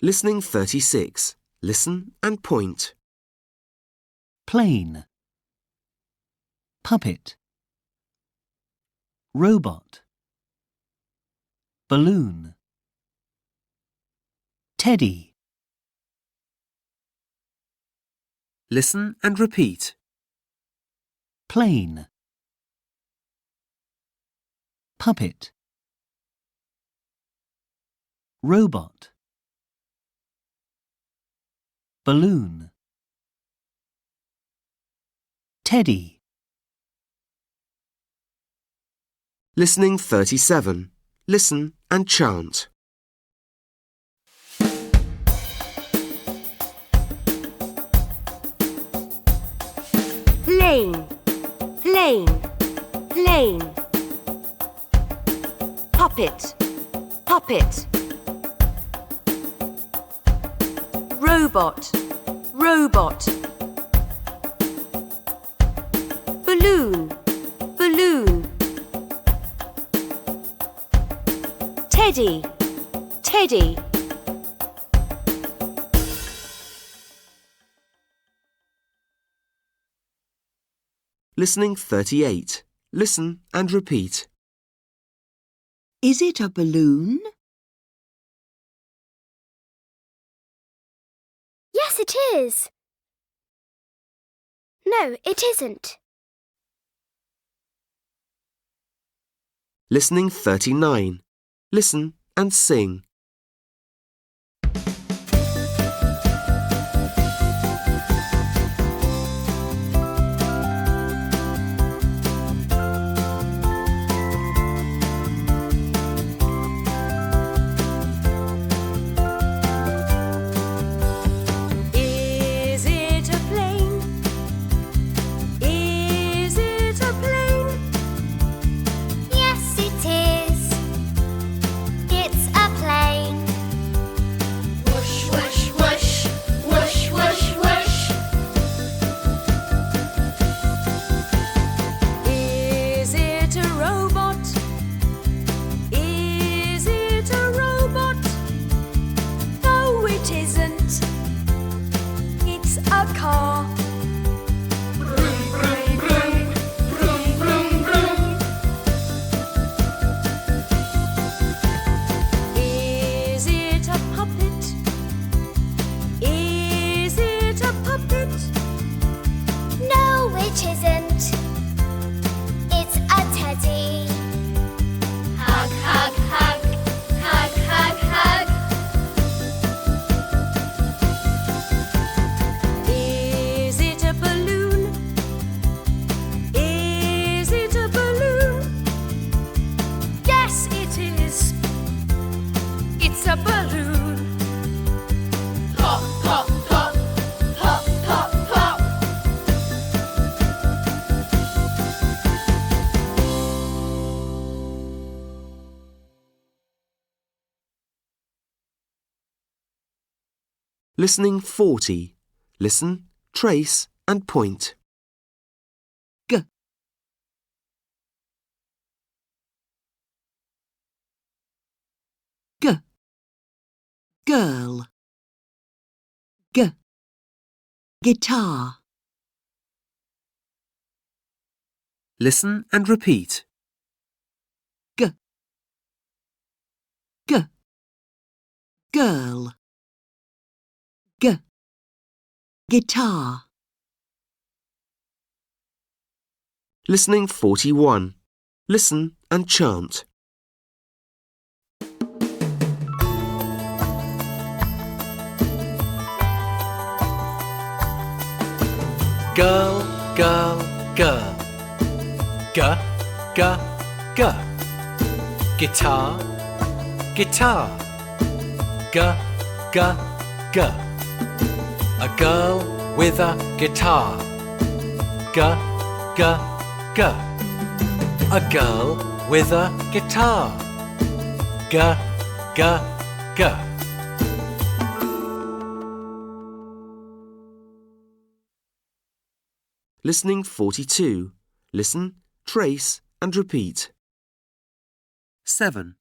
Listening 36. Listen and point. Plane, puppet, robot, balloon, teddy. Listen and repeat. Plane, puppet, robot, balloon, teddy. Listening 37. Listen and chant. Plane, plane, plane. Puppet, puppet. Robot, robot. Balloon, balloon. Teddy, teddy. Listening 38. Listen and repeat. Is it a balloon? Yes, it is. No, it isn't. Listening 39. Listen and sing. Is it a plane? Is it a plane? Yes, it is. It's a plane. Whoosh, whoosh, whoosh, whoosh, whoosh, whoosh. Is it a robot? Is it a robot? No, it isn't. It's a car. Vroom, vroom, vroom, vroom, vroom, vroom. Is it a puppet? Is it a puppet? No, it isn't. It's a teddy. Hug, hug, hug, hug, hug, hug. Is it a balloon? Is it a balloon? Yes, it is. It's a balloon. Pop, pop, pop, pop, pop, pop. Listening 40. Listen, trace and point. G, g, girl. G, guitar. Listen and repeat. G, g, girl. G, guitar. Listening 41. Listen and chant. Girl, girl, girl. G, g, g. Guitar, guitar. G, g, g. A girl with a guitar. G, g, g. A girl with a guitar. G, g, g. Listening 42. Listen, trace and repeat. 7.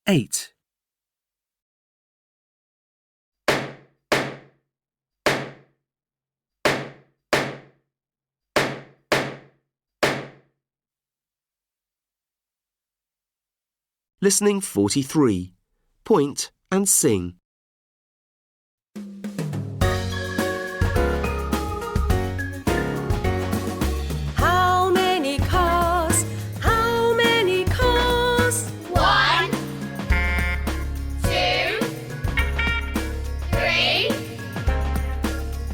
8. Listening 43. Point and sing. How many cars? How many cars? 1, 2, 3,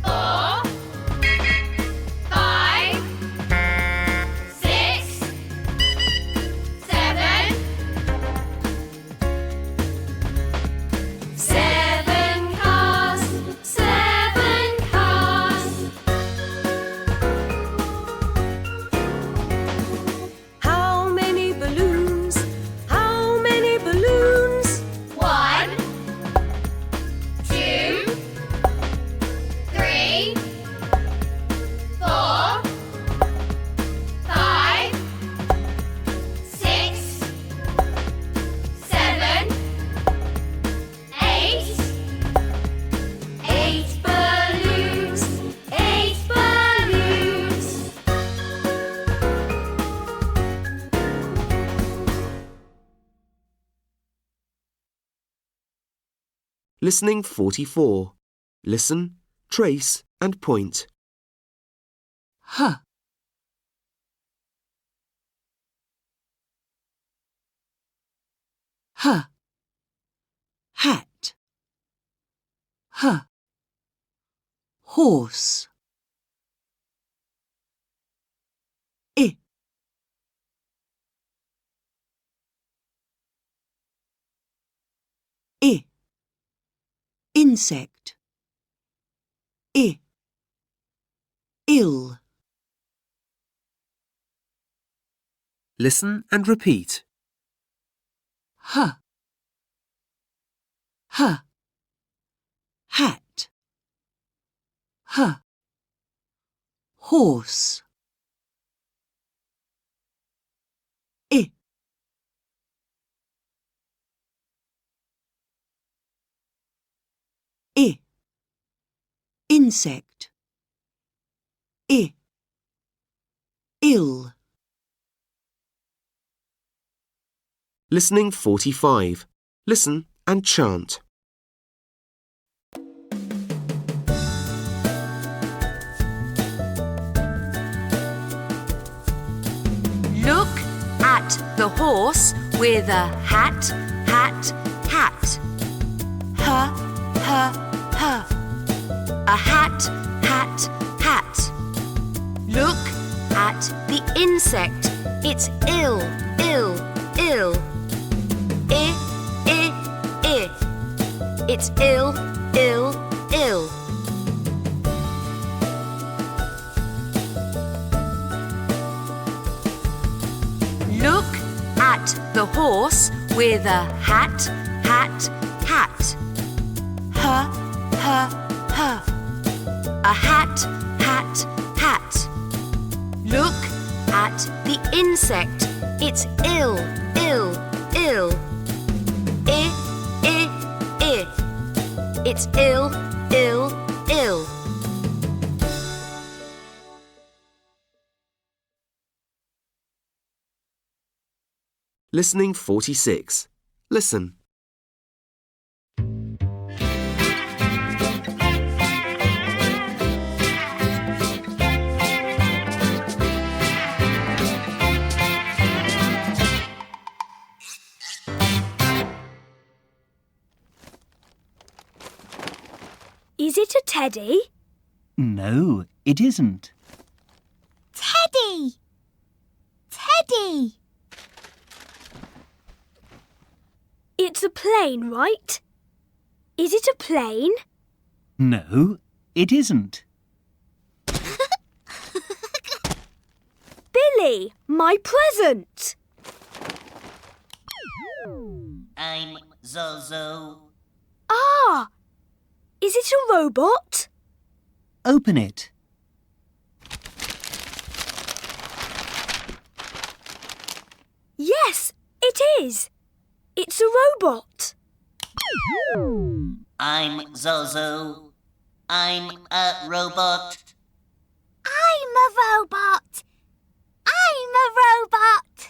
4, 5, 6, 7. 7 cars, 7 cars. How many balloons? How many balloons? 1, 2, 3, 4, 5, 6, 7, 8. 8 balloons, 8 balloons. Listening 44. Listen, trace and point. H. H. Hat. H. Horse. I. I. Insect. I. Ill. Listen and repeat. H. H. Hat. H. Horse. I. I. Insect. I. Ill. Listening 45. Listen and chant. Look at the horse with a hat, hat, hat. H, h, h. A hat, hat, hat. Look at the insect. It's ill, ill, ill. I. It's ill, ill, ill. Look at the horse with a hat, hat, hat. H, h, h. A hat, hat, hat. Look at the insect. It's ill, ill, ill. I. It's ill, ill, ill. Listening 46. Listen. Is it a teddy? No, it isn't. Teddy! Teddy! It's a plane, right? Is it a plane? No, it isn't. Billy, my present. I'm Zozo. Ah! Is it a robot? Open it. Yes, it is. It's It's a robot. I'm Zozo. I'm a robot. I'm a robot. I'm a robot.